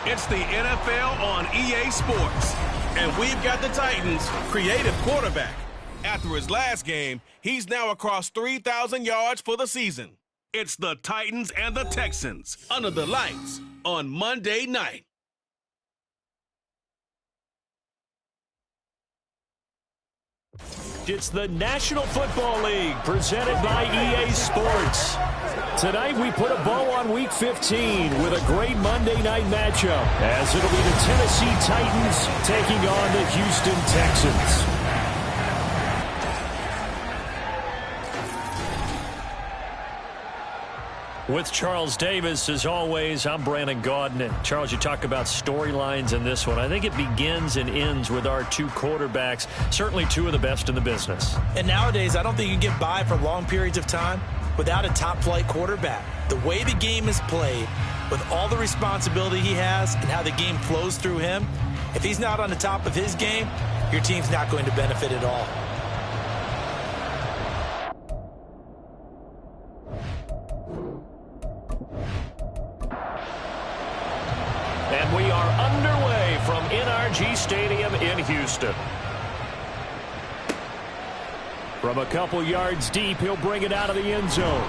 It's the NFL on EA Sports, and we've got the Titans' creative quarterback. After his last game, he's now across 3,000 yards for the season. It's the Titans and the Texans under the lights on Monday night. It's the National Football League presented by EA Sports. Tonight we put a bow on Week 15 with a great Monday night matchup as it'll be the Tennessee Titans taking on the Houston Texans. With Charles Davis, as always, I'm Brandon Gaudin. And Charles, you talk about storylines in this one. I think it begins and ends with our two quarterbacks, certainly two of the best in the business. And nowadays, I don't think you can get by for long periods of time without a top-flight quarterback. The way the game is played, with all the responsibility he has and how the game flows through him, if he's not on the top of his game, your team's not going to benefit at all. And we are underway from NRG Stadium in Houston. From a couple yards deep, he'll bring it out of the end zone.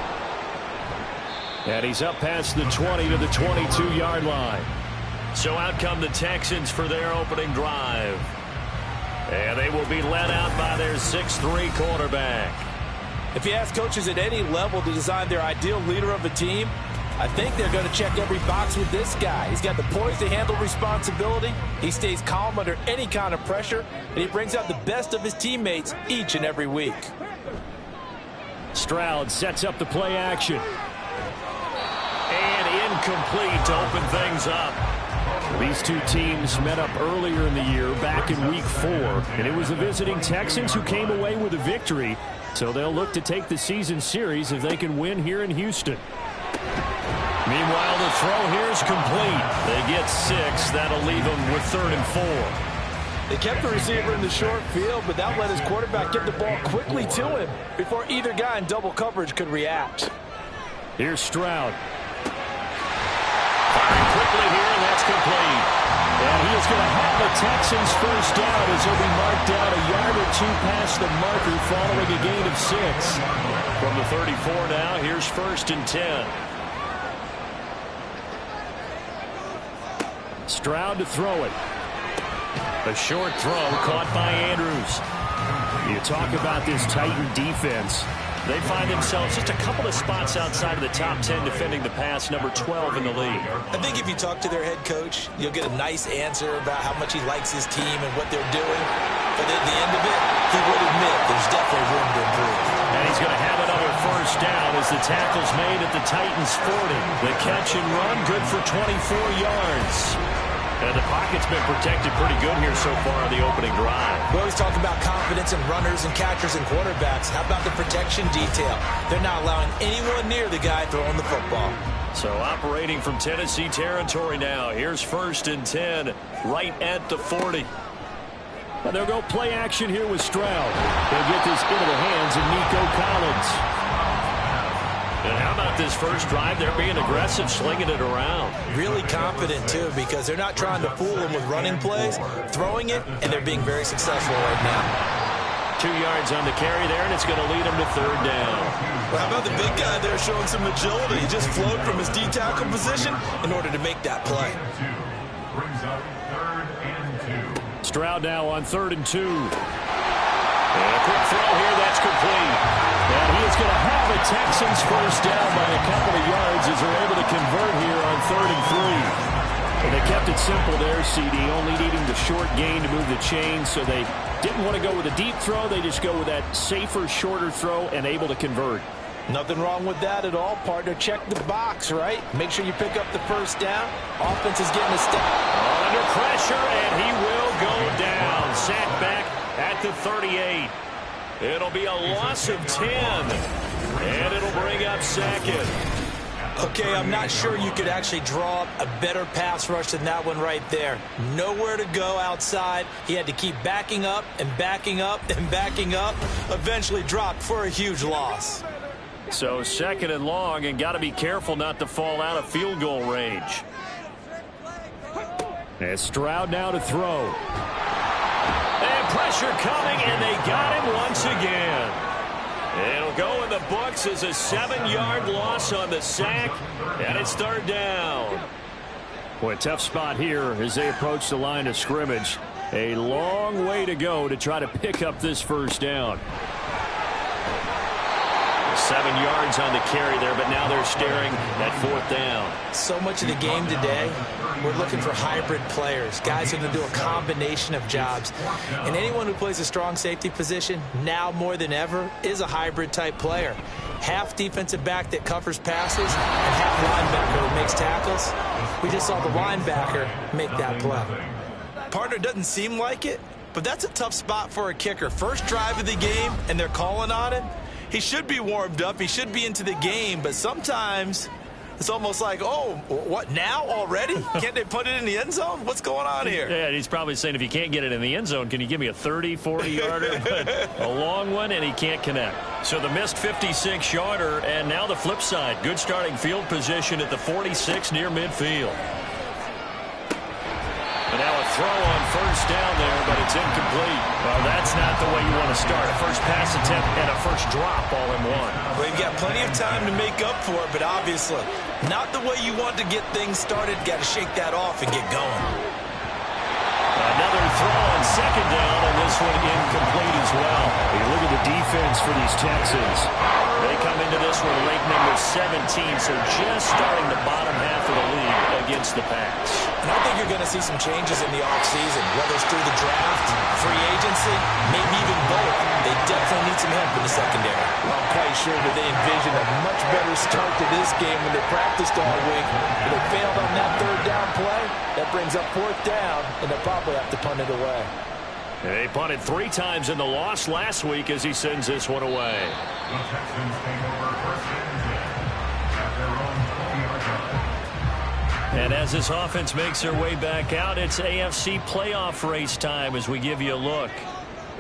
And he's up past the 20 to the 22-yard line. So out come the Texans for their opening drive. And they will be led out by their 6'3 quarterback. If you ask coaches at any level to design their ideal leader of a team, I think they're going to check every box with this guy. He's got the poise to handle responsibility. He stays calm under any kind of pressure, and he brings out the best of his teammates each and every week. Stroud sets up the play action. And incomplete to open things up. These two teams met up earlier in the year, back in Week 4, and it was the visiting Texans who came away with a victory, so they'll look to take the season series if they can win here in Houston. Meanwhile, the throw here is complete. They get 6. That'll leave them with 3rd and 4. They kept the receiver in the short field, but that let his quarterback get the ball quickly to him before either guy in double coverage could react. Here's Stroud. Firing quickly here, and that's complete. And he is going to have the Texans first down as he'll be marked down a yard or two past the marker following a gain of 6. From the 34 now, here's 1st and 10. Stroud to throw it. A short throw caught by Andrews. You talk about this Titan defense. They find themselves just a couple of spots outside of the top 10 defending the pass, number 12 in the league. I think if you talk to their head coach, you'll get a nice answer about how much he likes his team and what they're doing. But at the end of it, he would admit there's definitely room to improve. And he's going to have another first down as the tackle's made at the Titans' 40. The catch and run, good for 24 yards. And the pocket's been protected pretty good here so far on the opening drive. We always talk about confidence in runners and catchers and quarterbacks. How about the protection detail? They're not allowing anyone near the guy throwing the football. So operating from Tennessee territory now. Here's 1st and 10 right at the 40. And they'll go play action here with Stroud. They'll get this into the hands of Nico Collins. And how about this first drive? They're being aggressive, slinging it around. Really confident, too, because they're not trying to fool them with running plays, throwing it, and they're being very successful right now. 2 yards on the carry there, and it's going to lead them to 3rd down. Well, how about the big guy there showing some agility? He just flowed from his D-tackle position in order to make that play. Stroud now on 3rd and 2. And a quick throw here, that's complete. And he is going to have a Texans first down by a couple of yards as they're able to convert here on 3rd and 3. And they kept it simple there, CD, only needing the short gain to move the chain, so they didn't want to go with a deep throw. They just go with that safer, shorter throw and able to convert. Nothing wrong with that at all, partner. Check the box, right? Make sure you pick up the first down. Offense is getting a step. Under pressure, and he will go down. Sacked back at the 38. It'll be a loss of 10, and it'll bring up 2nd. Okay, I'm not sure you could actually draw up a better pass rush than that one right there. Nowhere to go outside. He had to keep backing up and backing up and backing up. Eventually dropped for a huge loss. So 2nd and long, and got to be careful not to fall out of field goal range. And Stroud now to throw. And pressure coming, and they got him once again. It'll go in the books as a 7-yard loss on the sack, and it's 3rd down. Boy, a tough spot here as they approach the line of scrimmage. A long way to go to try to pick up this first down. 7 yards on the carry there, but now they're staring at 4th down. So much of the game today, we're looking for hybrid players, guys who can do a combination of jobs. And anyone who plays a strong safety position, now more than ever, is a hybrid type player. Half defensive back that covers passes and half linebacker that makes tackles. We just saw the linebacker make that play. Partner, doesn't seem like it, but that's a tough spot for a kicker. First drive of the game, and they're calling on him. He should be warmed up. He should be into the game. But sometimes it's almost like, oh, what, now already? Can't they put it in the end zone? What's going on here? Yeah, he's probably saying, if you can't get it in the end zone, can you give me a 30, 40-yarder? A long one, and he can't connect. So the missed 56-yarder, and now the flip side. Good starting field position at the 46 near midfield. And now a throw on first down there, but it's incomplete. Well, that's not the way you want to start. A first pass attempt and a first drop all in one. Well, you've got plenty of time to make up for it, but obviously not the way you want to get things started. Got to shake that off and get going. Another throw on second down, and this one incomplete as well. You look at the defense for these Texans. They come into this one ranked number 17, so just starting the bottom half of the league against the pass. And I think you're going to see some changes in the offseason, whether it's through the draft, free agency, maybe even both. They definitely need some help in the secondary. Well, I'm quite sure that they envision a much better start to this game when they practiced all week. If they failed on that 3rd down play, that brings up 4th down, and they'll probably have to punt it away. They punted 3 times in the loss last week as he sends this one away. The Texans take over first and 10 at their own 20-yard line. And as this offense makes their way back out, it's AFC playoff race time as we give you a look.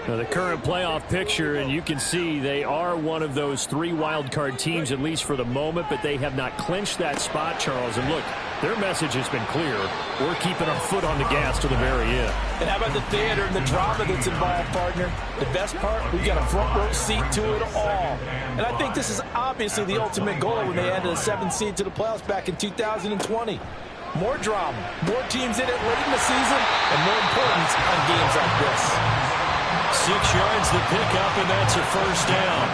Now, the current playoff picture, and you can see they are one of those 3 wild card teams, at least for the moment, but they have not clinched that spot, Charles. And look, their message has been clear. We're keeping our foot on the gas to the very end. And how about the theater and the drama that's involved, partner? The best part, we've got a front row seat to it all. And I think this is obviously the ultimate goal when they added a 7th seed to the playoffs back in 2020. More drama, more teams in it late in the season, and more importance on games like this. 6 yards to pick up, and that's a first down.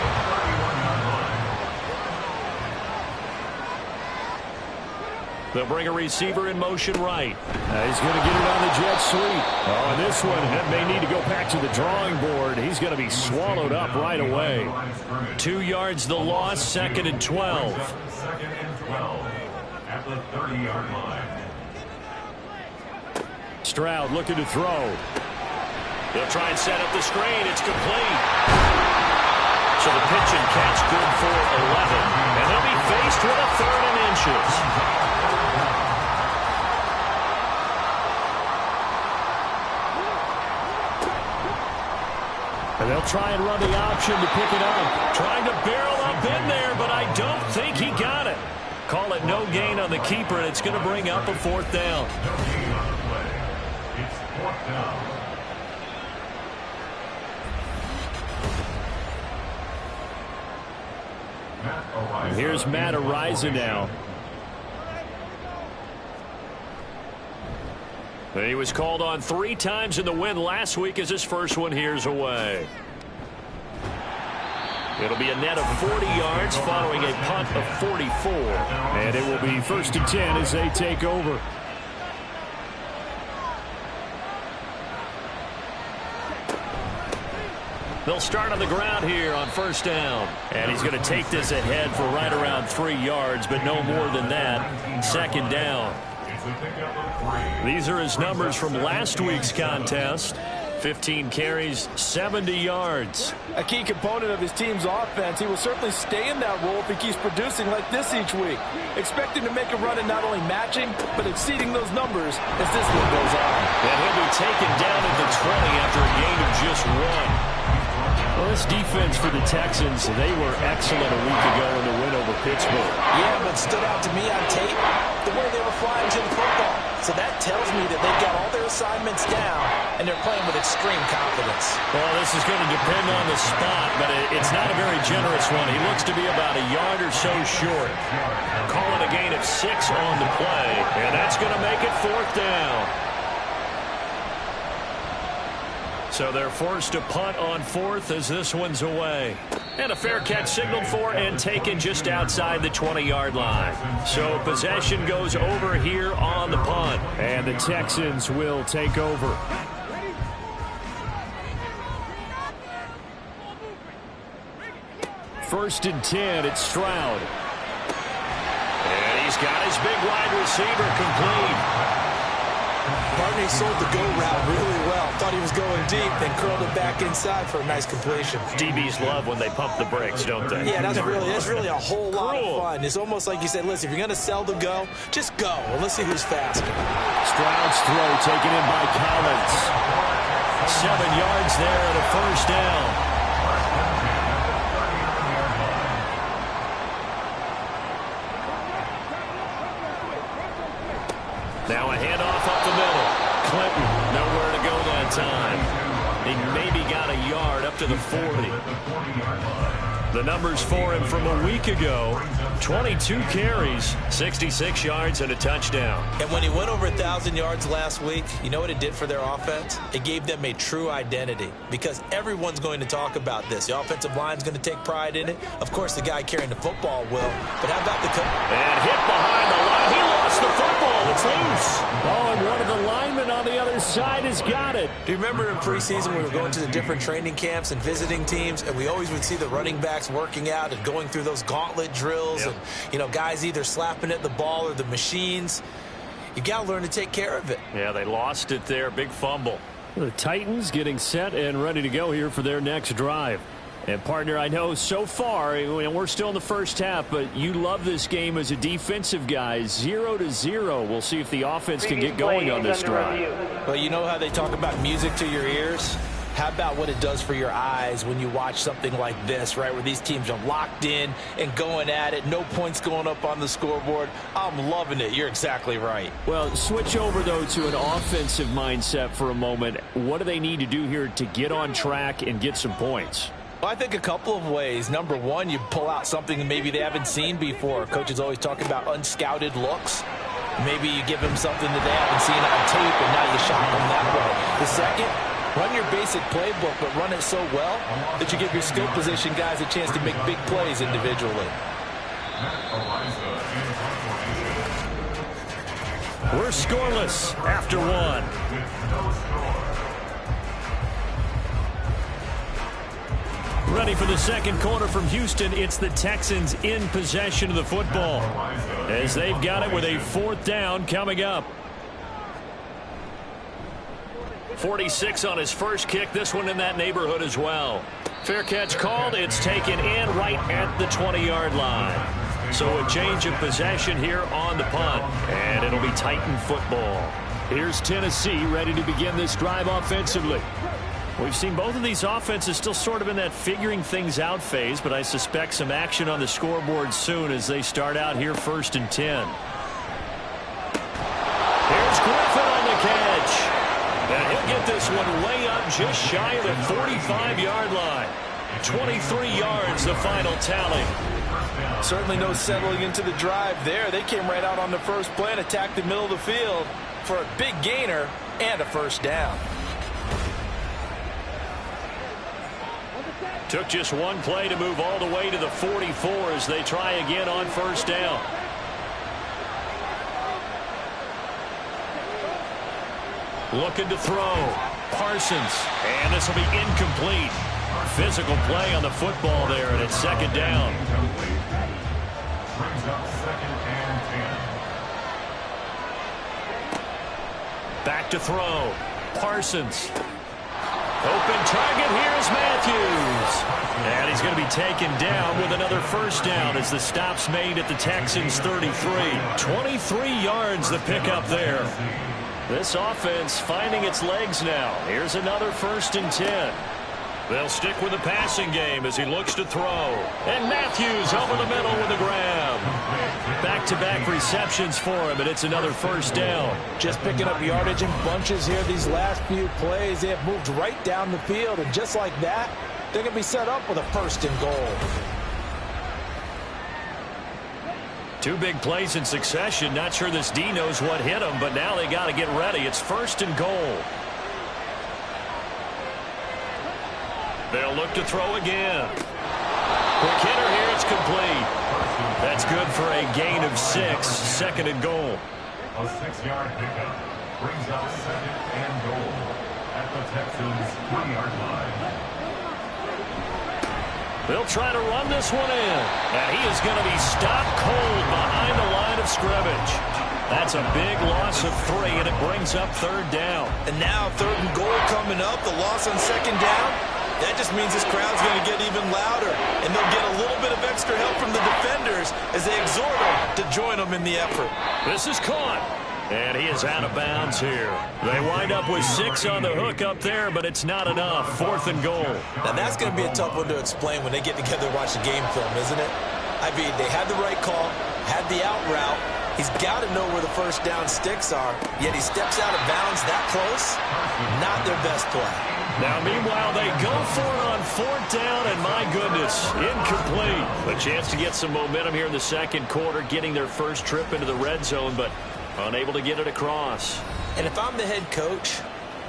They'll bring a receiver in motion right. He's going to get it on the jet sweep. Oh, and this one may need to go back to the drawing board. He's going to be swallowed up right away. 2 yards the loss, 2nd and 12. 2nd and 12 at the 30-yard line. Stroud looking to throw. They'll try and set up the screen. It's complete. So the pitch and catch good for 11. And they'll be faced with a 3rd and inches. And they'll try and run the option to pick it up. Trying to barrel up in there, but I don't think he got it. Call it no gain on the keeper, and it's going to bring up a 4th down. No gain on the play. It's 4th down. Here's Matt Ariza now. He was called on 3 times in the win last week as his first one here's away. It'll be a net of 40 yards following a punt of 44. And it will be 1st and 10 as they take over. They'll start on the ground here on 1st down. And he's going to take this ahead for right around 3 yards, but no more than that. 2nd down. These are his numbers from last week's contest. 15 carries, 70 yards. A key component of his team's offense. He will certainly stay in that role if he keeps producing like this each week. Expect him to make a run and not only matching, but exceeding those numbers as this one goes on. And he'll be taken down at the 20 after a gain of just 1. Well, this defense for the Texans, they were excellent a week ago in the win over Pittsburgh. Yeah, but stood out to me on tape the way they were flying to the football. So that tells me that they've got all their assignments down, and they're playing with extreme confidence. Well, this is going to depend on the spot, but it's not a very generous one. He looks to be about a yard or so short. Calling a gain of 6 on the play, and that's going to make it 4th down. So they're forced to punt on 4th as this one's away. And a fair catch signaled for and taken just outside the 20-yard line. So possession goes over here on the punt. And the Texans will take over. First and 10, it's Stroud. And he's got his big wide receiver complete. Barney sold the go route really well. Thought he was going deep, then curled it back inside for a nice completion. DBs love when they pump the brakes, don't they? Yeah, that's really a whole lot of fun. It's almost like you said, listen, if you're going to sell the go, just go. Well, let's see who's faster. Stroud's throw taken in by Collins. 7 yards there and a 1st down. Now a handoff up the middle. Clinton, nowhere to go that time. He maybe got a yard up to the 40. The numbers for him from a week ago, 22 carries, 66 yards, and a touchdown. And when he went over 1,000 yards last week, you know what it did for their offense? It gave them a true identity because everyone's going to talk about this. The offensive line's going to take pride in it. Of course, the guy carrying the football will. But how about the coach? And hit behind the line. He lost the football. It's loose. Oh, and one of the linemen on the other side has got it. Do you remember in preseason we were going to the different training camps and visiting teams, and we always would see the running backs working out and going through those gauntlet drills, and, you know, guys either slapping at the ball or the machines. You got to learn to take care of it. Yeah, they lost it there. Big fumble. The Titans getting set and ready to go here for their next drive. And, partner, I know so far, we're still in the first half, but you love this game as a defensive guy. 0-0. We'll see if the offense can get going on this drive. Well, you know how they talk about music to your ears? How about what it does for your eyes when you watch something like this, right, where these teams are locked in and going at it, no points going up on the scoreboard? I'm loving it. You're exactly right. Well, switch over, though, to an offensive mindset for a moment. What do they need to do here to get on track and get some points? Well, I think a couple of ways. Number one, you pull out something that maybe they haven't seen before. Coaches always talk about unscouted looks. Maybe you give them something that they haven't seen on tape, and now you shock them that way. The second, run your basic playbook, but run it so well that you give your skill position guys a chance to make big plays individually. We're scoreless after one. Ready for the second quarter from Houston. It's the Texans in possession of the football as they've got it with a 4th down coming up. 46 on his first kick. This one in that neighborhood as well. Fair catch called. It's taken in right at the 20-yard line. So a change of possession here on the punt. And it'll be Titan football. Here's Tennessee ready to begin this drive offensively. We've seen both of these offenses still sort of in that figuring things out phase, but I suspect some action on the scoreboard soon as they start out here 1st and 10. Here's Griffin on the catch. And he'll get this one way up just shy of the 45-yard line. 23 yards the final tally. Certainly no settling into the drive there. They came right out on the first play and attacked the middle of the field for a big gainer and a 1st down. Took just one play to move all the way to the 44 as they try again on first down. Looking to throw. Parsons. And this will be incomplete. Physical play on the football there, and it's second down. Brings up 2nd and 10. Back to throw. Parsons. Open target. Here's Matthews. And he's going to be taken down with another first down as the stop's made at the Texans' 33. 23 yards the pickup there. This offense finding its legs now. Here's another 1st and 10. They'll stick with the passing game as he looks to throw. And Matthews over the middle with a grab. Back-to-back receptions for him, and it's another first down. Just picking up yardage in bunches here these last few plays. They have moved right down the field, and just like that, they're going to be set up with a 1st and goal. 2 big plays in succession. Not sure this D knows what hit him, but now they got to get ready. It's 1st and goal. They'll look to throw again. Quick hitter here. It's complete. That's good for a gain of 6. 2nd and goal. A 6-yard pickup brings up 2nd and goal at the Texans' 20-yard line. They'll try to run this one in. And he is going to be stopped cold behind the line of scrimmage. That's a big loss of 3, and it brings up 3rd down. And now 3rd and goal coming up. The loss on 2nd down. That just means this crowd's going to get even louder. And they'll get a little bit of extra help from the defenders as they exhort them to join them in the effort. This is caught. And he is out of bounds here. They wind up with 6 on the hook up there, but it's not enough. 4th and goal. Now that's going to be a tough one to explain when they get together and watch the game film, isn't it? I mean, they had the right call, had the out route. He's got to know where the first down sticks are, yet he steps out of bounds that close. Not their best play. Now, meanwhile, they go for it on 4th down, and my goodness, incomplete. A chance to get some momentum here in the 2nd quarter, getting their first trip into the red zone, but unable to get it across. And if I'm the head coach,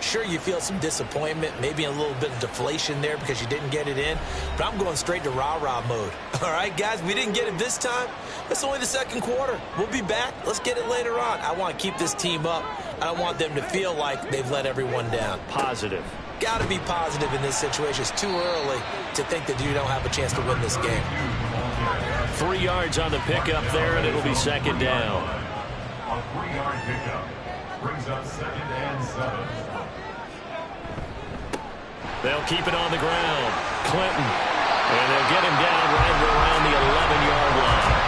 sure, you feel some disappointment, maybe a little bit of deflation there because you didn't get it in, but I'm going straight to rah-rah mode. All right, guys, we didn't get it this time. It's only the 2nd quarter. We'll be back. Let's get it later on. I want to keep this team up. I don't want them to feel like they've let everyone down. Positive. Got to be positive in this situation. It's too early to think that you don't have a chance to win this game. 3 yards on the pickup there, and it'll be 2nd down. A 3-yard pickup brings up 2nd and 7. They'll keep it on the ground. Clinton. And they'll get him down right around the 11-yard line.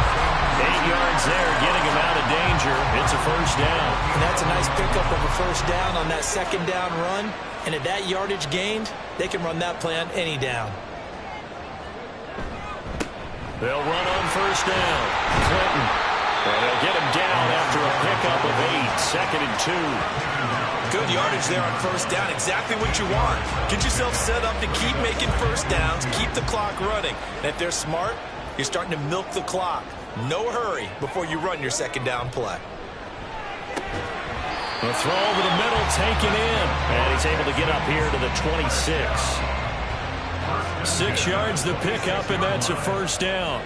8 yards there, getting him out of danger. It's a first down. And that's a nice pickup of a first down on that 2nd down run. And at that yardage gained, they can run that play on any down. They'll run on first down. Clinton. And they'll get him down after a pickup of 8. 2nd and 2. Good yardage there on first down. Exactly what you want. Get yourself set up to keep making first downs, keep the clock running. And if they're smart, you're starting to milk the clock. No hurry before you run your 2nd down play. The throw over the middle, taken in. And he's able to get up here to the 26. 6 yards the pickup, and that's a first down.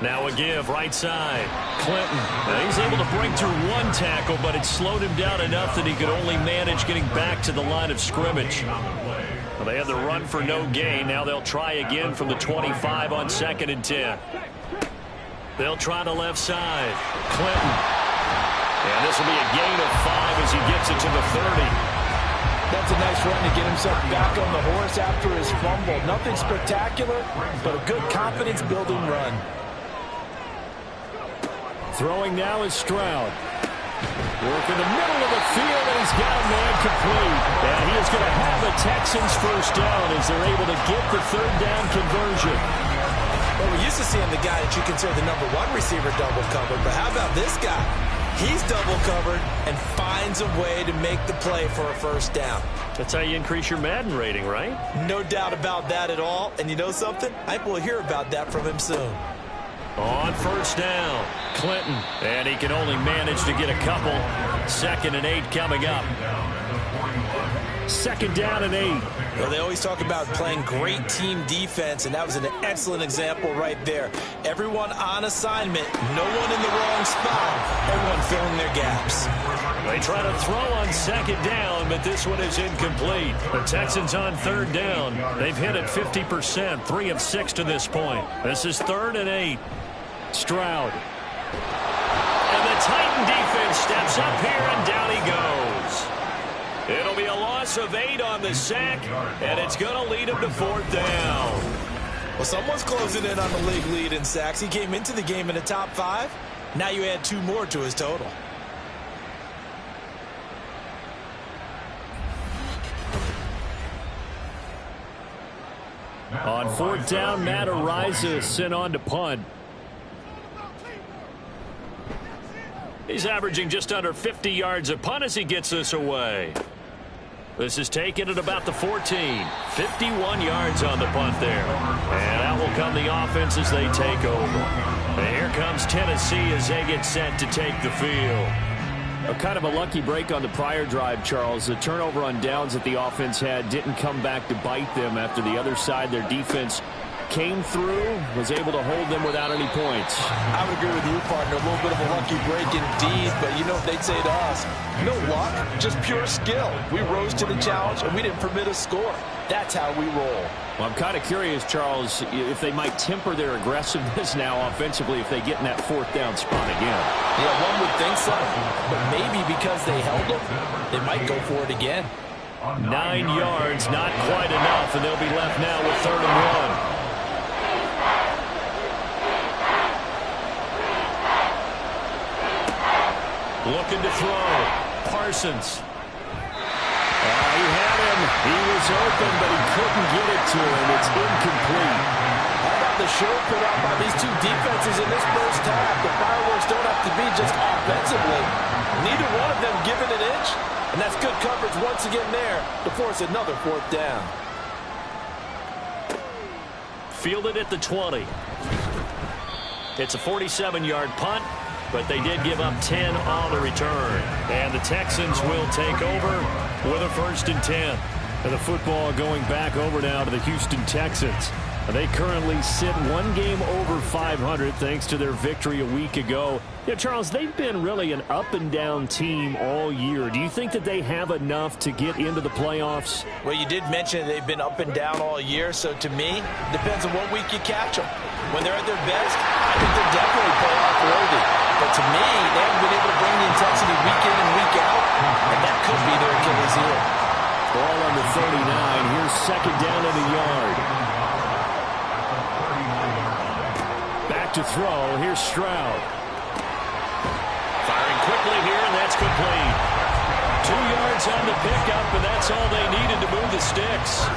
Now a give, right side. Clinton. Now he's able to break through 1 tackle, but it slowed him down enough that he could only manage getting back to the line of scrimmage. Well, they had the run for no gain. Now they'll try again from the 25 on 2nd and 10. They'll try the left side. Clinton. And this will be a gain of 5 as he gets it to the 30. That's a nice run to get himself back on the horse after his fumble. Nothing spectacular, but a good confidence-building run. Throwing now is Stroud. Work in the middle of the field, and he's got a man complete. And he is going to have the Texans first down as they're able to get the 3rd down conversion. Well, we're used to seeing the guy that you consider the #1 receiver double covered, but how about this guy? He's double covered and finds a way to make the play for a first down. That's how you increase your Madden rating, right? No doubt about that at all. And you know something? I think we'll hear about that from him soon. On first down, Clinton. And he can only manage to get a couple. 2nd and 8 coming up. Second down and 8. Well, they always talk about playing great team defense, and that was an excellent example right there. Everyone on assignment, no one in the wrong spot, everyone filling their gaps. They try to throw on second down, but this one is incomplete. The Texans on third down. They've hit it 50%, 3 of 6 to this point. This is 3rd and 8. Stroud. And the Titan defense steps up here, and down he goes. It'll be a loss of 8 on the sack, and it's going to lead him to 4th down. Well, someone's closing in on the league lead in sacks. He came into the game in the top 5. Now you add 2 more to his total. On 4th down, Matt Ariza sent on to punt. He's averaging just under 50 yards a punt as he gets this away. This is taken at about the 14. 51 yards on the punt there. And that will come the offense as they take over. And here comes Tennessee as they get set to take the field. Kind of a lucky break on the prior drive, Charles. The turnover on downs that the offense had didn't come back to bite them after the other side. Their defense came through, was able to hold them without any points. I would agree with you, partner. A little bit of a lucky break indeed, but you know what they'd say to us? No luck, just pure skill. We rose to the challenge, and we didn't permit a score. That's how we roll. Well, I'm kind of curious, Charles, if they might temper their aggressiveness now offensively if they get in that 4th down spot again. Yeah, one would think so, but maybe because they held them, they might go for it again. 9 yards, not quite enough, and they'll be left now with 3rd and 1. Looking to throw. Parsons. He had him. He was open, but he couldn't get it to him. It's incomplete. How about the show put on by these 2 defenses in this first half? The fireworks don't have to be just offensively. Neither one of them given an inch, and that's good coverage once again there to force another 4th down. Fielded at the 20. It's a 47-yard punt, but they did give up 10 on the return. And the Texans will take over with a 1st and 10. And the football going back over now to the Houston Texans. They currently sit 1 game over 500 thanks to their victory a week ago. Yeah, Charles, they've been really an up-and-down team all year. Do you think that they have enough to get into the playoffs? Well, you did mention they've been up and down all year, so to me, depends on what week you catch them. When they're at their best, I think they're definitely playoff worthy. But to me, they haven't been able to bring the intensity week in and week out, and that could be their Achilles heel. Ball on the 39. Here's 2nd down and a yard. Back to throw. Here's Stroud. Firing quickly here, and that's complete. 2 yards on the pickup, and that's all they needed to move the sticks.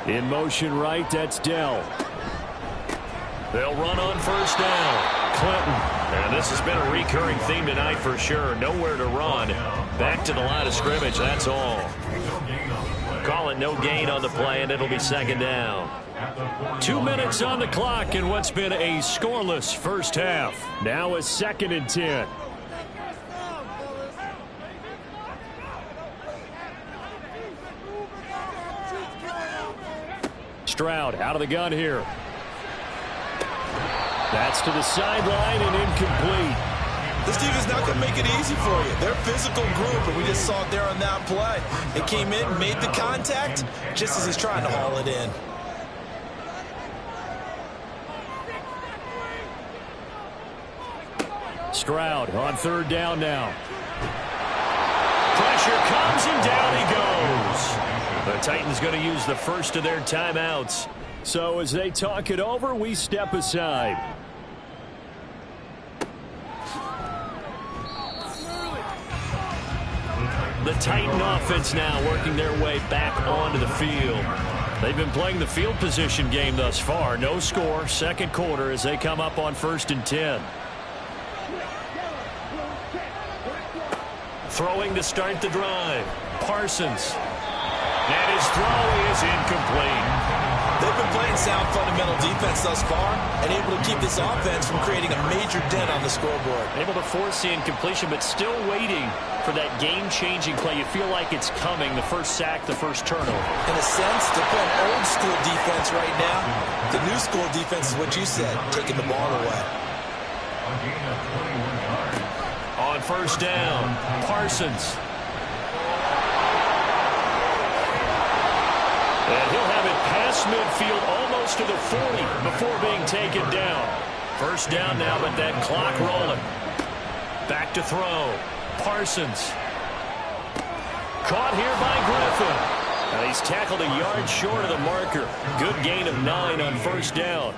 In motion right, that's Dell. They'll run on 1st down. Clinton. And this has been a recurring theme tonight for sure. Nowhere to run. Back to the line of scrimmage, that's all. Call it no gain on the play, and it'll be 2nd down. 2 minutes on the clock in what's been a scoreless first half. Now a 2nd and 10. Stroud out of the gun here. That's to the sideline and incomplete. This defense is not going to make it easy for you. They're a physical group, and we just saw it there on that play. It came in, made the contact, just as he's trying to haul it in. Stroud on 3rd down now. Pressure comes, and down he goes. The Titans going to use the first of their timeouts. So as they talk it over, we step aside. The Titan offense now working their way back onto the field. They've been playing the field position game thus far. No score, 2nd quarter as they come up on 1st and 10. Throwing to start the drive. Parsons. And his throw is incomplete. They've been playing sound fundamental defense thus far and able to keep this offense from creating a major dent on the scoreboard. Able to force the incompletion, but still waiting for that game-changing play. You feel like it's coming, the first sack, the first turnover. In a sense, they're playing old school defense right now. The new school defense is what you said, taking the ball away. A gain of 21 yards. On first down, Parsons. And he'll have it past midfield almost to the 40 before being taken down. First down now, but that clock rolling. Back to throw. Parsons. Caught here by Griffin. Now he's tackled a yard short of the marker. Good gain of 9 on first down.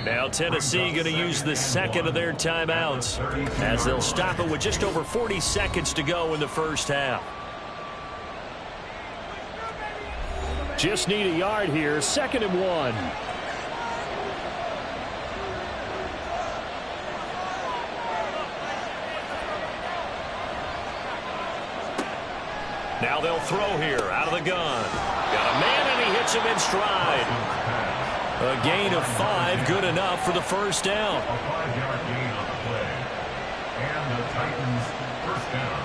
Now Tennessee going to use the second of their timeouts as they'll stop it with just over 40 seconds to go in the first half. Just need a yard here. 2nd and 1. Now they'll throw here out of the gun. Got a man and he hits him in stride. A gain of 5, good enough for the first down. A 5-yard gain on the play. And the Titans first down.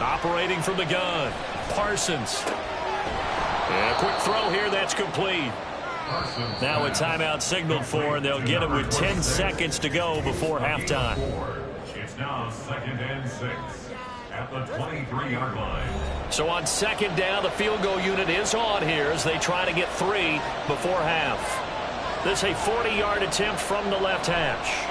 Operating from the gun, Parsons. And a quick throw here, that's complete. Now a timeout signaled for, and they'll get it with 10 seconds to go before halftime. It's now 2nd and 6 at the 23-yard line. So on 2nd down, the field goal unit is on here as they try to get 3 before half. This is a 40-yard attempt from the left hash.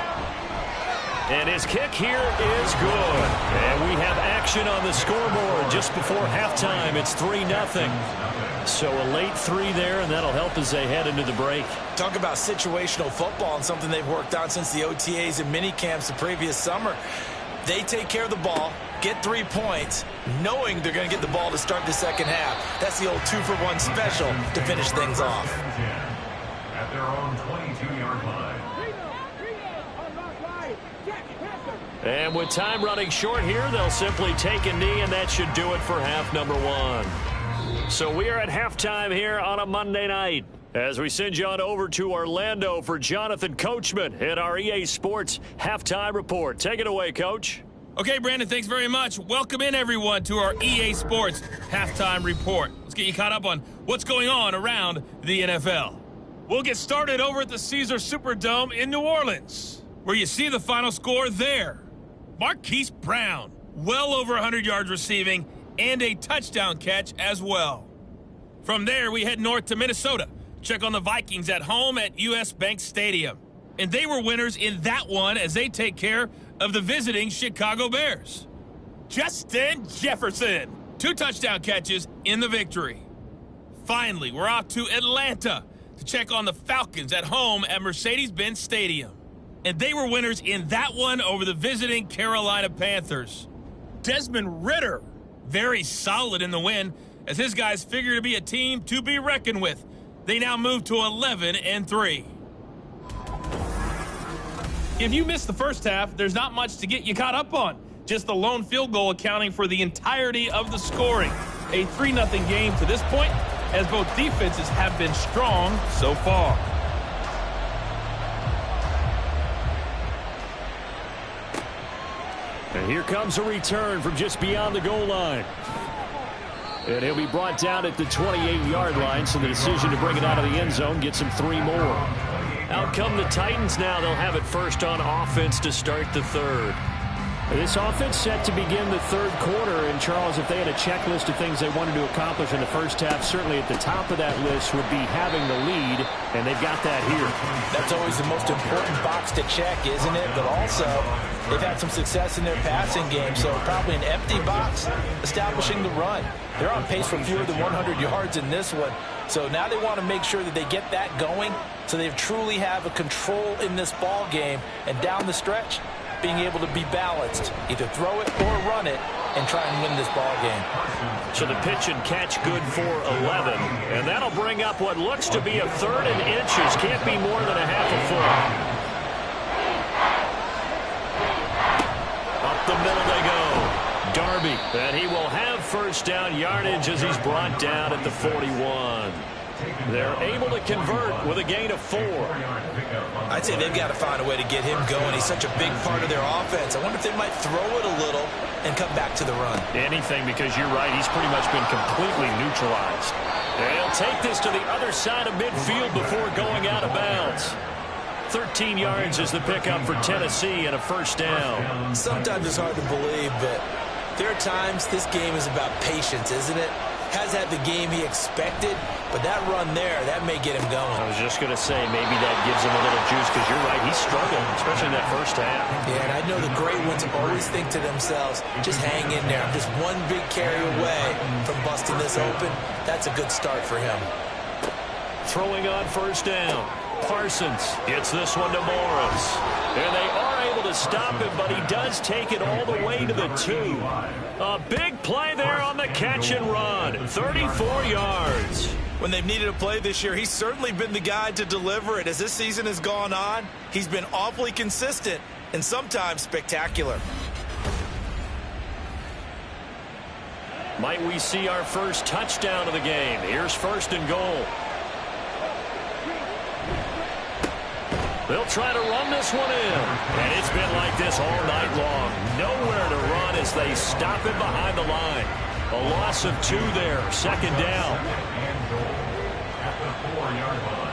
And his kick here is good. And we have action on the scoreboard just before halftime. It's 3-0. So a late 3 there, and that'll help as they head into the break. Talk about situational football and something they've worked on since the OTAs and mini camps the previous summer. They take care of the ball, get 3 points, knowing they're going to get the ball to start the second half. That's the old 2-for-1 special to finish things off. At their own 22-yard line. And with time running short here, they'll simply take a knee, and that should do it for half number 1. So we are at halftime here on a Monday night as we send you on over to Orlando for Jonathan Coachman in our EA Sports Halftime Report. Take it away, Coach. Okay, Brandon, thanks very much. Welcome in, everyone, to our EA Sports Halftime Report. Let's get you caught up on what's going on around the NFL. We'll get started over at the Caesars Superdome in New Orleans, where you see the final score there. Marquise Brown, well over 100 yards receiving, and a touchdown catch as well. From there, we head north to Minnesota. Check on the Vikings at home at US Bank Stadium. And they were winners in that one as they take care of the visiting Chicago Bears. Justin Jefferson, 2 touchdown catches in the victory. Finally, we're off to Atlanta to check on the Falcons at home at Mercedes-Benz Stadium. And they were winners in that one over the visiting Carolina Panthers. Desmond Ridder, very solid in the win, as his guys figure to be a team to be reckoned with. They now move to 11-3. If you missed the first half, there's not much to get you caught up on. Just the lone field goal accounting for the entirety of the scoring. A 3-0 game to this point, as both defenses have been strong so far. And here comes a return from just beyond the goal line. And he'll be brought down at the 28-yard line, so the decision to bring it out of the end zone gets him 3 more. Out come the Titans now. They'll have it first on offense to start the third. This offense set to begin the third quarter. And, Charles, if they had a checklist of things they wanted to accomplish in the first half, certainly at the top of that list would be having the lead, and they've got that here. That's always the most important box to check, isn't it? But also, they've had some success in their passing game, so probably an empty box establishing the run. They're on pace for fewer than 100 yards in this one. So now they want to make sure that they get that going so they truly have a control in this ball game. And down the stretch, being able to be balanced, either throw it or run it, and try and win this ball game. So the pitch and catch good for 11. And that'll bring up what looks to be a 3rd and inches. Can't be more than a half a foot. Up the middle they go. Darby And he will have first down yardage as he's brought down at the 41. They're able to convert with a gain of 4. I'd say they've got to find a way to get him going. He's such a big part of their offense. I wonder if they might throw it a little and come back to the run. Anything, because you're right, he's pretty much been completely neutralized. They'll take this to the other side of midfield before going out of bounds. 13 yards is the pickup for Tennessee and a first down. Sometimes it's hard to believe, but there are times this game is about patience, isn't it? Has had the game he expected, but that run there, that may get him going. I was just going to say, maybe that gives him a little juice, because you're right, he's struggled, especially in that first half. Yeah, and I know the great ones always think to themselves, just hang in there. I'm just one big carry away from busting this open. That's a good start for him. Throwing on first down. Parsons gets this one to Morris. And they are able to stop him, but he does take it all the way to the 2. A big play there on the catch and run. 34 yards. When they've needed a play this year, he's certainly been the guy to deliver it. As this season has gone on, he's been awfully consistent and sometimes spectacular. Might we see our first touchdown of the game? Here's first and goal. They'll try to run this one in. And it's been like this all night long. Nowhere to run as they stop him behind the line. A loss of 2 there. Second down. And goal at the 4-yard line.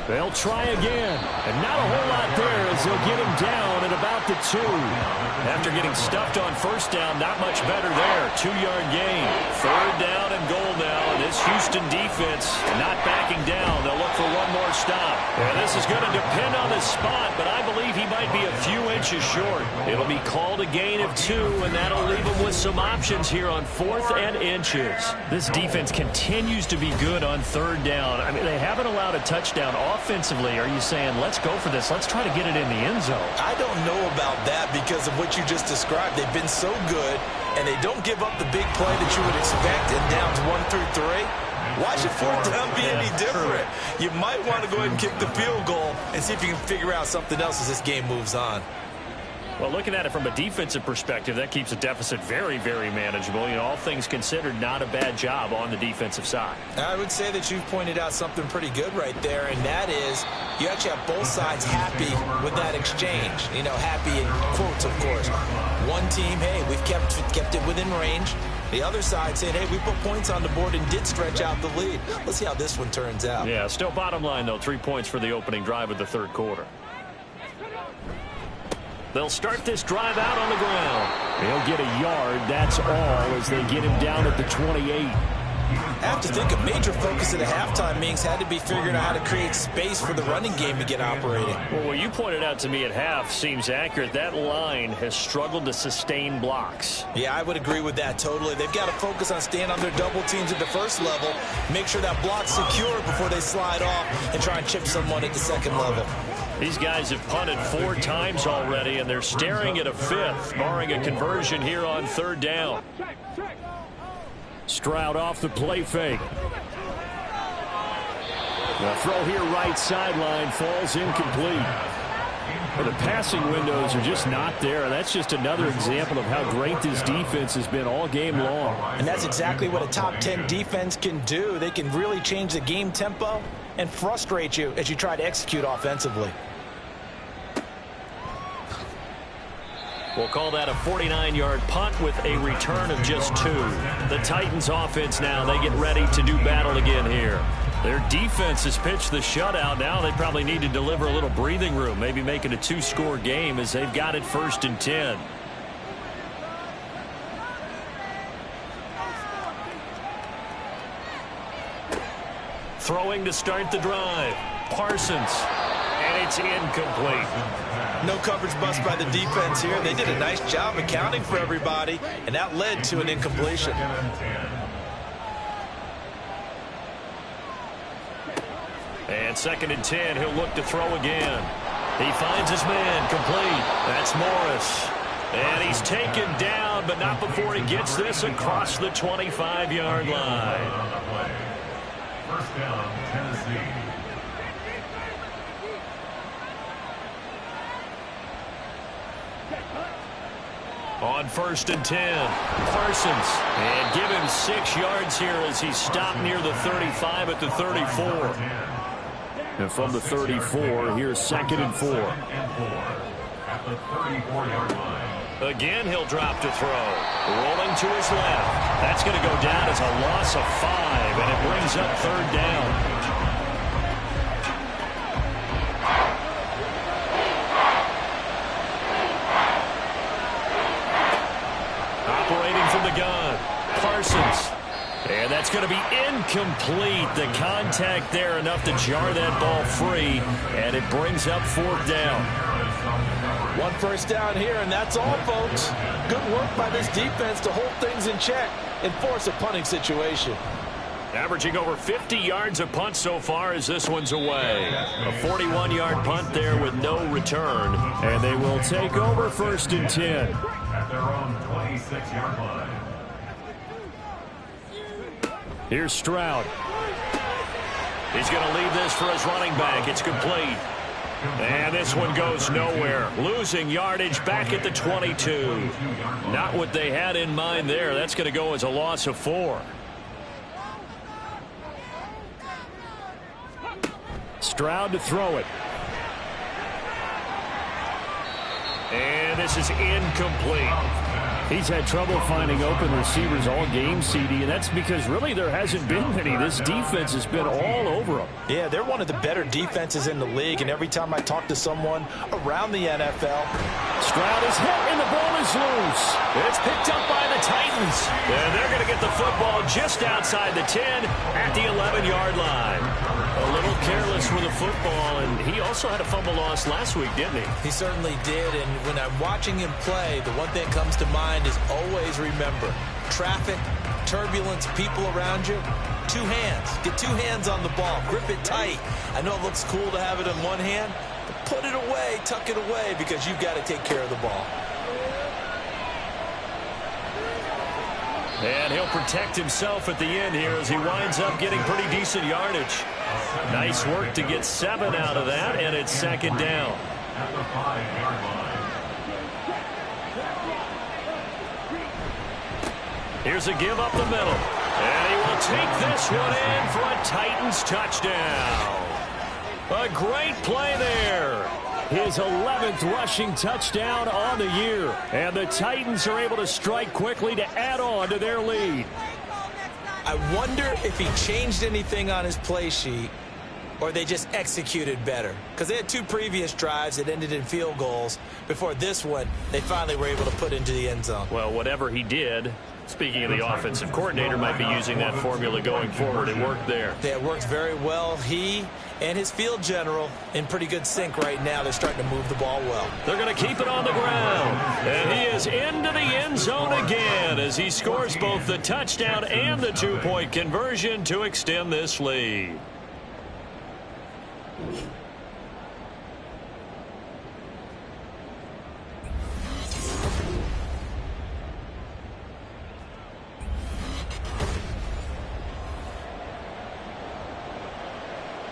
They'll try again. And not a whole lot there as they'll get him down at about the 2. After getting stuffed on first down, not much better there. 2-yard gain. Third down and goal now. And this Houston defense not backing down. They'll look for one more stop. And this is going to depend on the spot, but I believe he might be a few inches short. It'll be called a gain of 2, and that'll leave him with some options here on 4th and inches. This defense continues to be good on third down. I mean, they haven't allowed a touchdown. Offensively, are you saying, let's go for this, let's try to get it in the end zone? I don't know about that because of what you just described. They've been so good, and they don't give up the big play that you would expect in downs 1 through 3. Why should fourth down be any different? You might want to go ahead and kick the field goal and see if you can figure out something else as this game moves on. Well, looking at it from a defensive perspective, that keeps the deficit very, very manageable. You know, all things considered, not a bad job on the defensive side. I would say that you've pointed out something pretty good right there, and that is you actually have both sides happy with that exchange. You know, happy in quotes, of course. One team, hey, we've kept it within range. The other side saying, hey, we put points on the board and did stretch out the lead. Let's see how this one turns out. Yeah, still bottom line, though, 3 points for the opening drive of the third quarter. They'll start this drive out on the ground. They'll get a yard, that's all, as they get him down at the 28. I have to think a major focus at a halftime means had to be figuring out how to create space for the running game to get operating. Well, what you pointed out to me at half seems accurate. That line has struggled to sustain blocks. Yeah, I would agree with that totally. They've got to focus on staying on their double teams at the first level, make sure that block's secure before they slide off and try and chip someone at the second level. These guys have punted 4 times already, and they're staring at a 5th, barring a conversion here on third down. Stroud off the play fake. The throw here right sideline falls incomplete. Well, the passing windows are just not there. That's just another example of how great this defense has been all game long. And that's exactly what a top 10 defense can do. They can really change the game tempo and frustrate you as you try to execute offensively. We'll call that a 49-yard punt with a return of just 2. The Titans offense now, they get ready to do battle again here. Their defense has pitched the shutout. Now they probably need to deliver a little breathing room, maybe make it a 2-score game as they've got it 1st and 10. Throwing to start the drive. Parsons. And it's incomplete. No coverage bust by the defense here. They did a nice job accounting for everybody, and that led to an incompletion. And 2nd and 10, he'll look to throw again. He finds his man, complete. That's Morris. And he's taken down, but not before he gets this across the 25-yard line. First down, Tennessee. On 1st and 10, Parsons. And give him 6 yards here as he stopped near the 35 at the 34. And from the 34, here's 2nd and 4. At the 34-yard line. Again, he'll drop to throw. Rolling to his left. That's going to go down as a loss of 5, and it brings up 3rd down. Operating from the gun, Parsons. And that's going to be incomplete. The contact there enough to jar that ball free, and it brings up 4th down. 1 first down here, and that's all, folks. Good work by this defense to hold things in check and force a punting situation. Averaging over 50 yards a punt so far as this one's away. A 41-yard punt there with no return. And they will take over 1st and 10. At their own 26-yard line. Here's Stroud. He's going to leave this for his running back. It's complete. And this one goes nowhere. Losing yardage back at the 22. Not what they had in mind there. That's going to go as a loss of 4. Stroud to throw it. And this is incomplete. He's had trouble finding open receivers all game, CD, and that's because really there hasn't been many. This defense has been all over them. Yeah, they're one of the better defenses in the league, and every time I talk to someone around the NFL, Stroud is hit, and the ball is loose. It's picked up by the Titans. And they're going to get the football just outside the 10 at the 11-yard line. A little careless with the football, and he also had a fumble loss last week, didn't he? he certainly did, and when I'm watching him play, the one thing that comes to mind is always remember, traffic, turbulence, people around you, 2 hands. Get 2 hands on the ball. Grip it tight. I know it looks cool to have it in one hand, but put it away, tuck it away, because you've got to take care of the ball. And he'll protect himself at the end here as he winds up getting pretty decent yardage. Nice work to get 7 out of that, and it's 2nd down. At the 5-yard line. Here's a give up the middle. And he will take this one in for a Titans touchdown. A great play there. His 11th rushing touchdown on the year. And the Titans are able to strike quickly to add on to their lead. I wonder if he changed anything on his play sheet or they just executed better. Because they had 2 previous drives that ended in field goals. Before this one, they finally were able to put into the end zone. Well, whatever he did, speaking of the offensive coordinator, might be using that formula going forward. It worked there. Yeah, it worked very well. He and his field general in pretty good sync right now. They're starting to move the ball well. They're going to keep it on the ground. And he is into the end zone again as he scores both the touchdown and the 2-point conversion to extend this lead.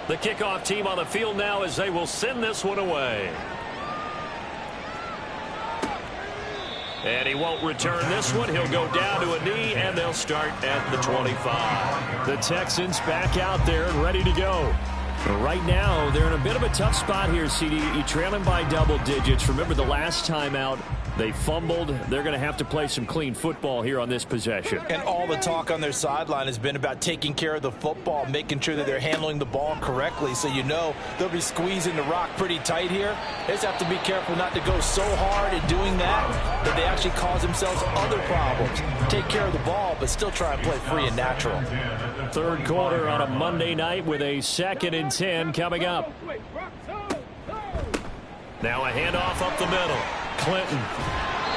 The kickoff team on the field now as they will send this one away. And he won't return this one. He'll go down to a knee, and they'll start at the 25. The Texans back out there and ready to go. Right now, they're in a bit of a tough spot here, CD. You're trailing by double digits. Remember the last time out, they fumbled. They're going to have to play some clean football here on this possession. And all the talk on their sideline has been about taking care of the football, making sure that they're handling the ball correctly. So you know they'll be squeezing the rock pretty tight here. They just have to be careful not to go so hard in doing that they actually cause themselves other problems. Take care of the ball, but still try and play free and natural. 3rd quarter on a Monday night with a 2nd and 10 coming up. Now a handoff up the middle. Clinton.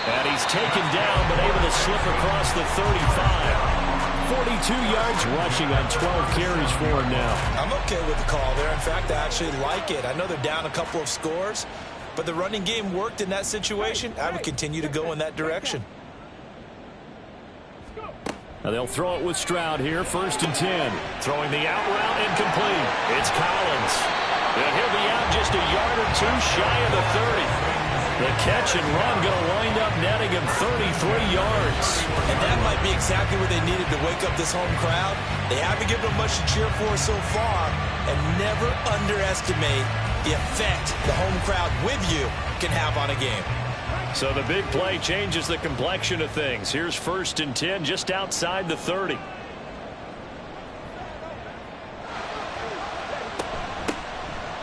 And he's taken down, but able to slip across the 35. 42 yards rushing on 12 carries for him now. I'm okay with the call there. In fact, I actually like it. I know they're down a couple of scores, but the running game worked in that situation. I would continue to go in that direction. Now they'll throw it with Stroud here, 1st and 10. Throwing the out route incomplete. It's Collins. And he'll be out just a yard or 2 shy of the 30. The catch and run going to wind up netting him 33 yards. And that might be exactly what they needed to wake up this home crowd. They haven't given them much to cheer for so far, and never underestimate the effect the home crowd with you can have on a game. So the big play changes the complexion of things. Here's 1st and 10 just outside the 30.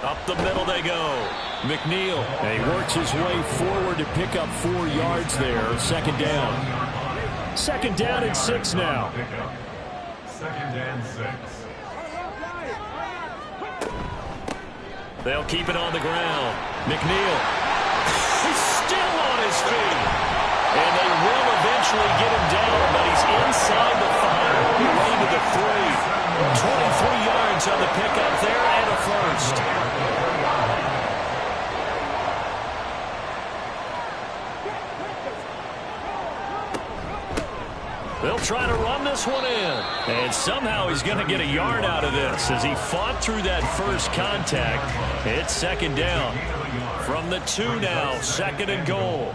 Up the middle they go. McNeil. And he works his way forward to pick up 4 yards there. 2nd down. 2nd down and 6 now. 2nd and 6. They'll keep it on the ground. McNeil. He's still on his feet. And they will eventually get him down, but he's inside the 5, away to the 3. 23 yards on the pickup there and a first. They'll try to run this one in. And somehow he's going to get a yard out of this as he fought through that first contact. It's 2nd down. From the 2 now, 2nd and goal.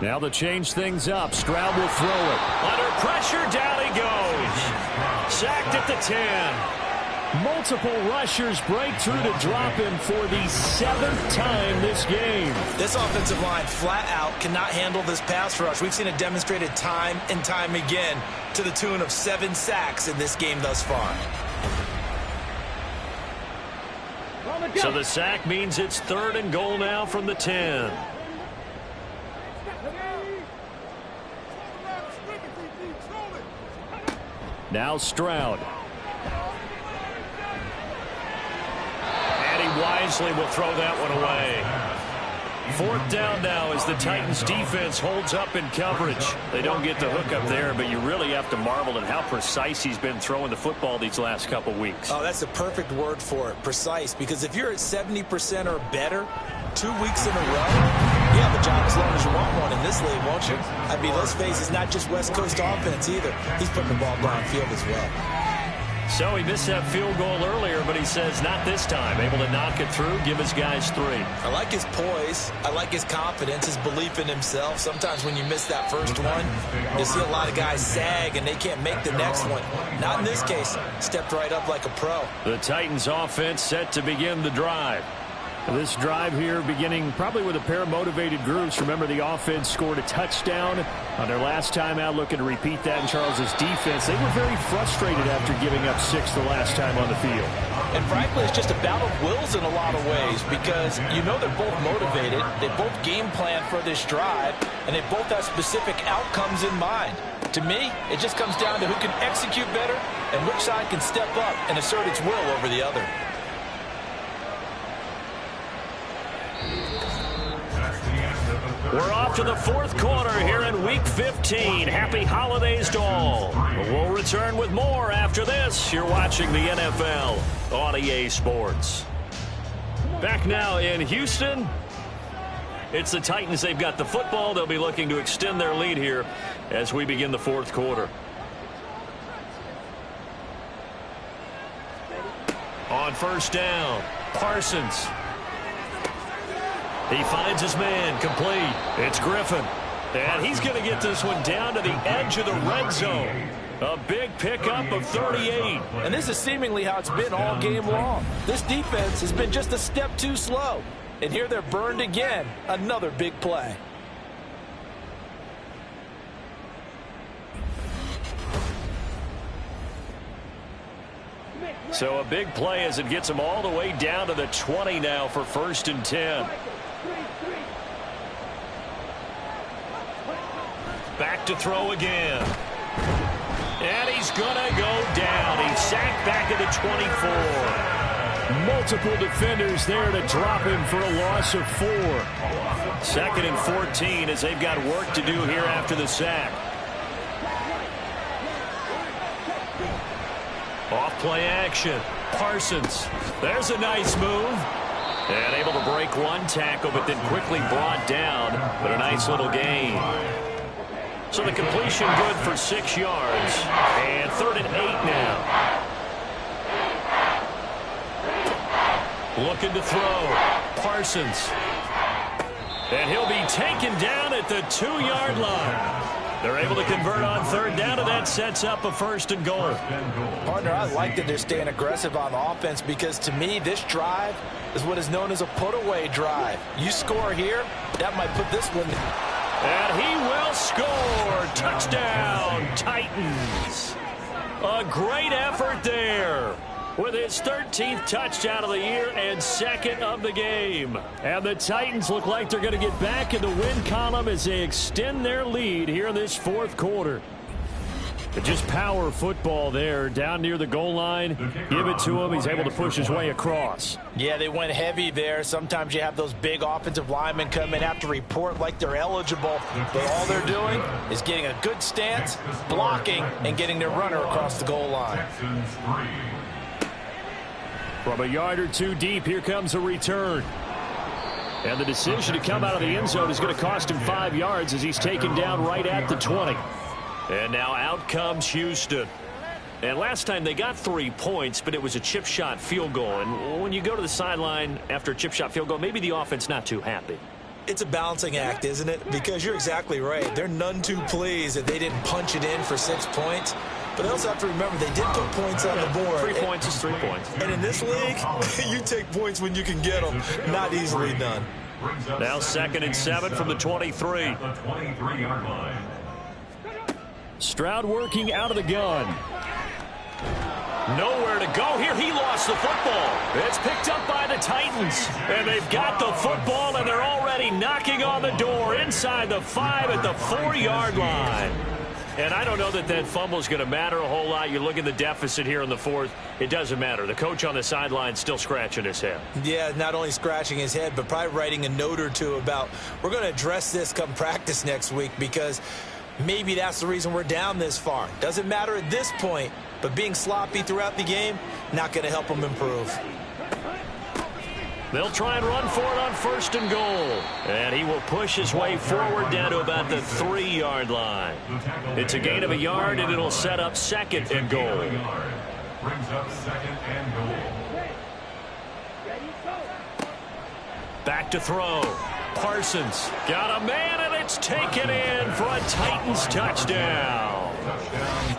Now to change things up, Stroud will throw it. Under pressure, down he goes. Sacked at the 10. Multiple rushers break through to drop him for the 7th time this game. This offensive line flat out cannot handle this pass rush. We've seen it demonstrated time and time again to the tune of 7 sacks in this game thus far. So the sack means it's 3rd and goal now from the 10. Now Stroud. And he wisely will throw that one away. 4th down now as the Titans defense holds up in coverage. They don't get the hook up there, but you really have to marvel at how precise he's been throwing the football these last couple weeks. Oh, that's the perfect word for it, precise, because if you're at 70% or better 2 weeks in a row, you have a job as long as you want one in this league, won't you? I mean, let's face it, it's not just West Coast offense either. He's putting the ball downfield as well. So he missed that field goal earlier, but he says not this time. Able to knock it through, give his guys 3. I like his poise. I like his confidence, his belief in himself. Sometimes when you miss that first one, you see a lot of guys sag and they can't make the next one. Not in this case. Stepped right up like a pro. The Titans offense set to begin the drive. This drive here beginning probably with a pair of motivated groups. Remember, the offense scored a touchdown on their last time out. Looking to repeat that in Charles's defense. They were very frustrated after giving up 6 the last time on the field. And frankly, it's just a battle of wills in a lot of ways because you know they're both motivated. They both game plan for this drive, and they both have specific outcomes in mind. To me, it just comes down to who can execute better and which side can step up and assert its will over the other. We're off to the 4th quarter here in Week 15. Happy holidays to all. We'll return with more after this. You're watching the NFL on EA Sports. Back now in Houston. It's the Titans. They've got the football. They'll be looking to extend their lead here as we begin the 4th quarter. On 1st down, Parsons. He finds his man, complete. It's Griffin. And he's going to get this one down to the edge of the red zone. A big pickup of 38. And this is seemingly how it's been all game long. This defense has been just a step too slow. And here they're burned again. Another big play. So a big play as it gets them all the way down to the 20 now for 1st and 10. Back to throw again. And he's going to go down. He's sacked back at the 24. Multiple defenders there to drop him for a loss of 4. 2nd and 14 as they've got work to do here after the sack. Off play action. Parsons. There's a nice move. And able to break one tackle, but then quickly brought down. But a nice little gain. So the completion good for 6 yards. And 3rd and 8 now. Looking to throw. Parsons. And he'll be taken down at the 2-yard line. They're able to convert on third down, and that sets up a first and goal. Partner, I like that they're staying aggressive on offense because, to me, this drive is what is known as a put-away drive. You score here, that might put this one. And he will score. Touchdown, Titans. A great effort there, with his 13th touchdown of the year and second of the game. And the Titans look like they're going to get back in the win column as they extend their lead here in this fourth quarter. But just power football there down near the goal line. Give it to him. He's able to push his way across. Yeah, they went heavy there. Sometimes you have those big offensive linemen come in, have to report like they're eligible. But all they're doing is getting a good stance, blocking, and getting their runner across the goal line. From a yard or two deep, here comes a return. And the decision to come out of the end zone is going to cost him 5 yards as he's taken down right at the 20. And now out comes Houston. And last time they got 3 points, but it was a chip shot field goal. And when you go to the sideline after a chip shot field goal, maybe the offense not too happy. It's a balancing act, isn't it? Because you're exactly right. They're none too pleased that they didn't punch it in for 6 points. But they also have to remember they did put points on the board. 3 points is 3 points. And in this league, you take points when you can get them. Not easily done. Now 2nd and 7 from the 23. Stroud working out of the gun. Nowhere to go here. He lost the football. It's picked up by the Titans. And they've got the football, and they're already knocking on the door inside the 5 at the 4-yard line. And I don't know that that fumble is going to matter a whole lot. You look at the deficit here in the 4th. It doesn't matter. The coach on the sideline still scratching his head. Yeah, not only scratching his head, but probably writing a note or two about we're going to address this come practice next week because maybe that's the reason we're down this far. Doesn't matter at this point, but being sloppy throughout the game, not going to help them improve. They'll try and run for it on 1st and goal. And he will push his way forward down to about the 3-yard line. It's a gain of a yard, and it'll set up 2nd and goal. Brings up 2nd and goal. Back to throw. Parsons got a man, and it's taken in for a Titans touchdown.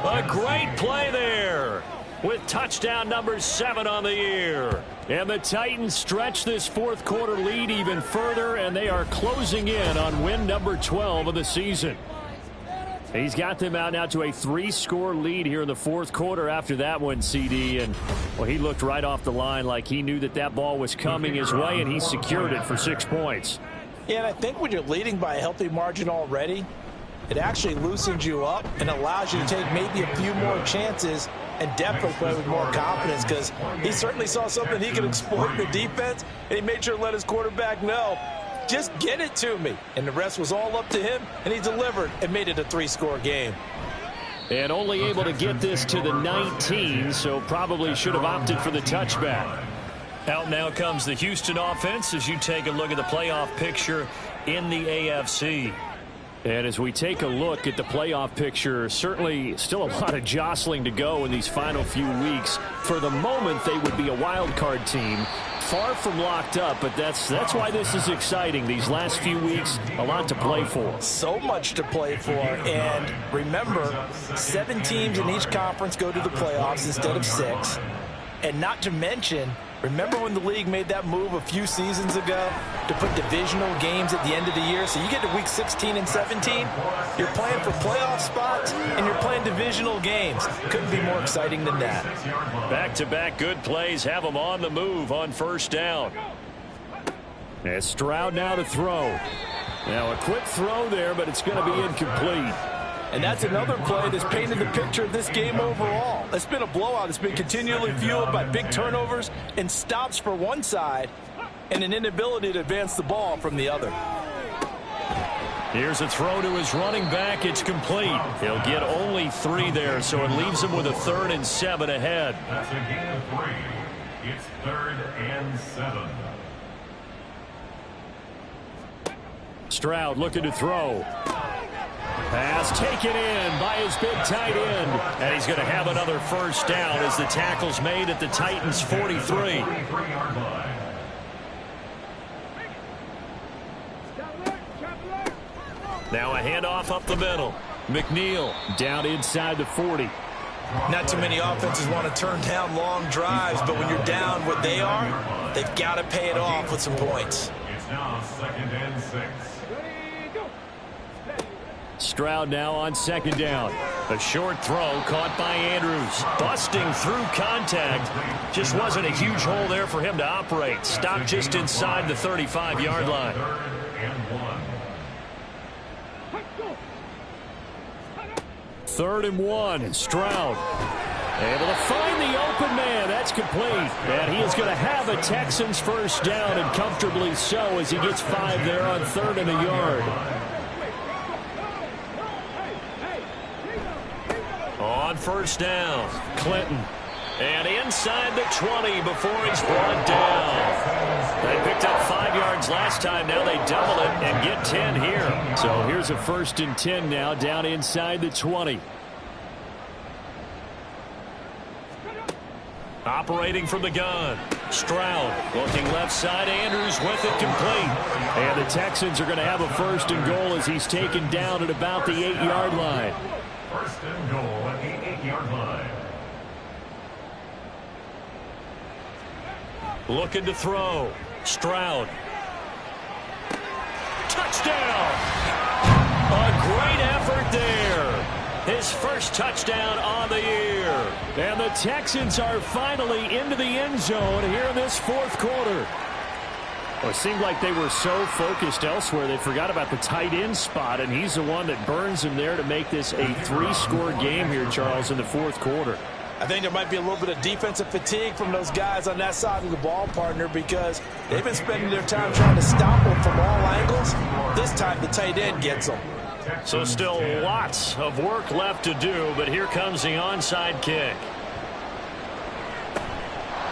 A great play there, with touchdown number 7 on the year. And the Titans stretch this 4th quarter lead even further, and they are closing in on win number 12 of the season. He's got them out now to a 3-score lead here in the 4th quarter after that one, CD. And, well, he looked right off the line like he knew that that ball was coming his way, and he secured it for 6 points. Yeah, and I think when you're leading by a healthy margin already, it actually loosens you up and allows you to take maybe a few more chances and definitely play with more confidence because he certainly saw something he could exploit in the defense, and he made sure to let his quarterback know, just get it to me. And the rest was all up to him, and he delivered and made it a 3-score game. And only able to get this to the 19, so probably should have opted for the touchback. Out now comes the Houston offense as you take a look at the playoff picture in the AFC. And as we take a look at the playoff picture, certainly still a lot of jostling to go in these final few weeks. For the moment, they would be a wild card team, far from locked up, but that's why this is exciting. These last few weeks, a lot to play for. So much to play for, and remember, 7 teams in each conference go to the playoffs instead of 6. And not to mention, remember when the league made that move a few seasons ago to put divisional games at the end of the year? So you get to week 16 and 17, you're playing for playoff spots, and you're playing divisional games. Couldn't be more exciting than that. Back-to-back good plays have them on the move on 1st down. And Stroud now to throw. Now a quick throw there, but it's going to be incomplete. And that's another play that's painted the picture of this game overall. It's been a blowout. It's been continually fueled by big turnovers and stops for one side and an inability to advance the ball from the other. Here's a throw to his running back. It's complete. He'll get only 3 there, so it leaves him with a 3rd and 7 ahead. That's a gain of 3. It's 3rd and 7. Stroud looking to throw. Pass taken in by his big tight end. And he's going to have another 1st down as the tackle's made at the Titans' 43. Now a handoff up the middle. McNeil down inside the 40. Not too many offenses want to turn down long drives, but when you're down what they are, they've got to pay it off with some points. It's now 2nd and 6. Stroud now on 2nd down. A short throw caught by Andrews. Busting through contact. Just wasn't a huge hole there for him to operate. Stopped just inside the 35-yard line. 3rd and 1. Stroud able to find the open man. That's complete. And he is going to have a Texans first down, and comfortably so, as he gets 5 there on 3rd and a yard. On 1st down, Clinton. And inside the 20 before he's brought down. They picked up 5 yards last time. Now they double it and get 10 here. So here's a 1st and 10 now down inside the 20. Operating from the gun. Stroud looking left side. Andrews with it complete. And the Texans are going to have a 1st and goal as he's taken down at about the 8-yard line. 1st and goal at the 8-yard line. Looking to throw. Stroud. Touchdown! A great effort there. His first touchdown on the year. And the Texans are finally into the end zone here in this 4th quarter. Well, it seemed like they were so focused elsewhere they forgot about the tight end spot, and he's the one that burns him there to make this a 3-score game here, Charles, in the 4th quarter. I think there might be a little bit of defensive fatigue from those guys on that side of the ball, partner, because they've been spending their time trying to stop them from all angles. This time the tight end gets them. So still lots of work left to do, but here comes the onside kick.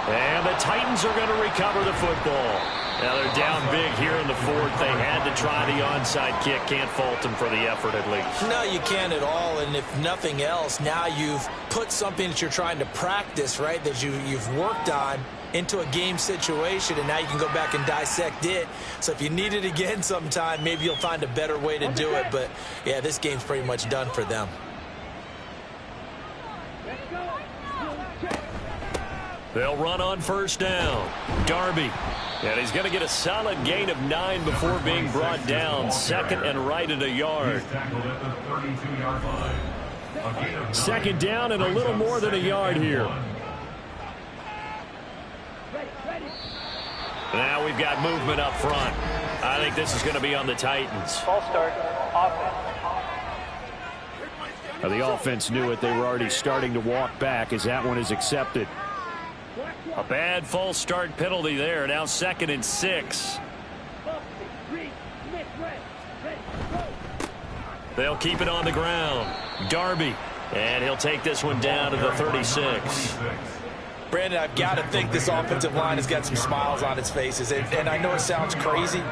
And the Titans are going to recover the football. Now they're down big here in the 4th. They had to try the onside kick. Can't fault them for the effort at least. No, you can't at all. And if nothing else, now you've put something that you're trying to practice, right, that you've worked on into a game situation, and now you can go back and dissect it. So if you need it again sometime, maybe you'll find a better way to do it. But, yeah, this game's pretty much done for them. They'll run on 1st down. Darby. And he's going to get a solid gain of 9 before being brought down. 2nd and right at a yard. 2nd down and a little more than a yard here. Now we've got movement up front. I think this is going to be on the Titans. False start. Offense. Now the offense knew it. They were already starting to walk back as that one is accepted. A bad false start penalty there. Now 2nd and 6. They'll keep it on the ground. Darby. And he'll take this one down to the 36. Brandon, I've got to think this offensive line has got some smiles on its faces. And I know it sounds crazy,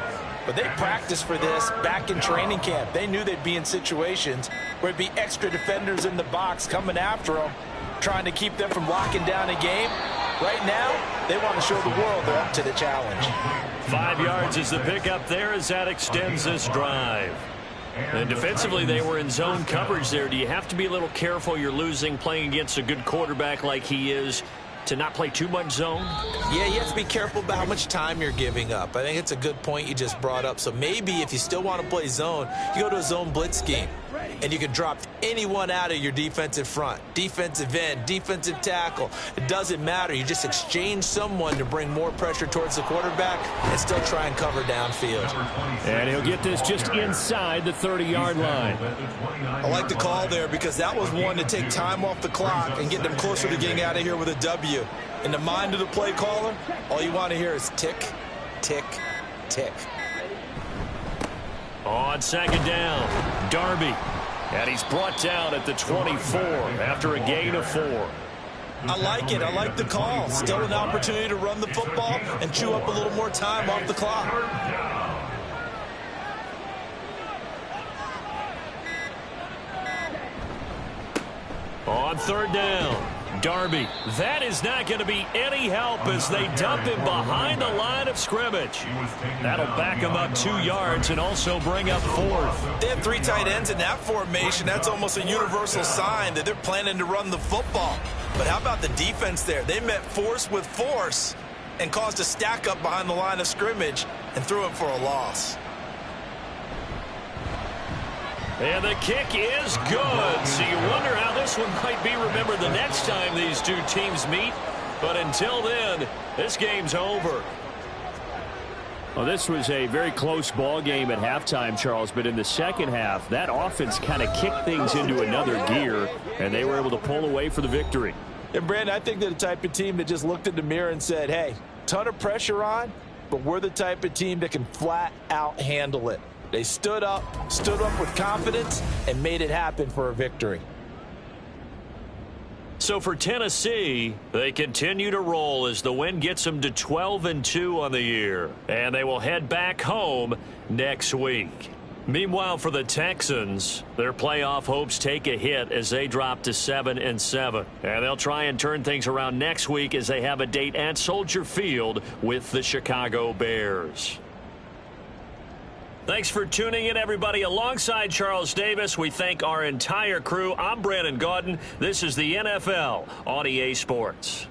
but they practiced for this back in training camp. They knew they'd be in situations where there'd be extra defenders in the box coming after them, trying to keep them from locking down a game. Right now, they want to show the world they're up to the challenge. 5 yards is the pickup there as that extends this drive. And defensively, they were in zone coverage there. Do you have to be a little careful? You're losing playing against a good quarterback like he is to not play too much zone? Yeah, you have to be careful about how much time you're giving up. I think it's a good point you just brought up. So maybe if you still want to play zone, you go to a zone blitz scheme. And you can drop anyone out of your defensive front, defensive end, defensive tackle. It doesn't matter. You just exchange someone to bring more pressure towards the quarterback and still try and cover downfield. And he'll get this just inside the 30-yard line. I like the call there because that was one to take time off the clock and get them closer to getting out of here with a W. In the mind of the play caller, all you want to hear is tick, tick, tick. On 2nd down, Darby. And he's brought down at the 24 after a gain of 4. I like it. I like the call. Still an opportunity to run the football and chew up a little more time off the clock. On 3rd down, Darby, that is not going to be any help as they dump him behind the line of scrimmage. That'll back him up 2 yards and also bring up 4th. They have 3 tight ends in that formation. That's almost a universal sign that they're planning to run the football. But how about the defense there? They met force with force and caused a stack up behind the line of scrimmage and threw it for a loss. And the kick is good. So you wonder how this one might be remembered the next time these two teams meet. But until then, this game's over. Well, this was a very close ball game at halftime, Charles, but in the second half, that offense kind of kicked things into another gear, and they were able to pull away for the victory. And, Brandon, I think they're the type of team that just looked in the mirror and said, hey, ton of pressure on, but we're the type of team that can flat out handle it. They stood up with confidence, and made it happen for a victory. So for Tennessee, they continue to roll as the win gets them to 12-2 on the year. And they will head back home next week. Meanwhile, for the Texans, their playoff hopes take a hit as they drop to 7-7. And they'll try and turn things around next week as they have a date at Soldier Field with the Chicago Bears. Thanks for tuning in, everybody. Alongside Charles Davis, we thank our entire crew. I'm Brandon Gaudin. This is the NFL on EA Sports.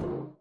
Bye.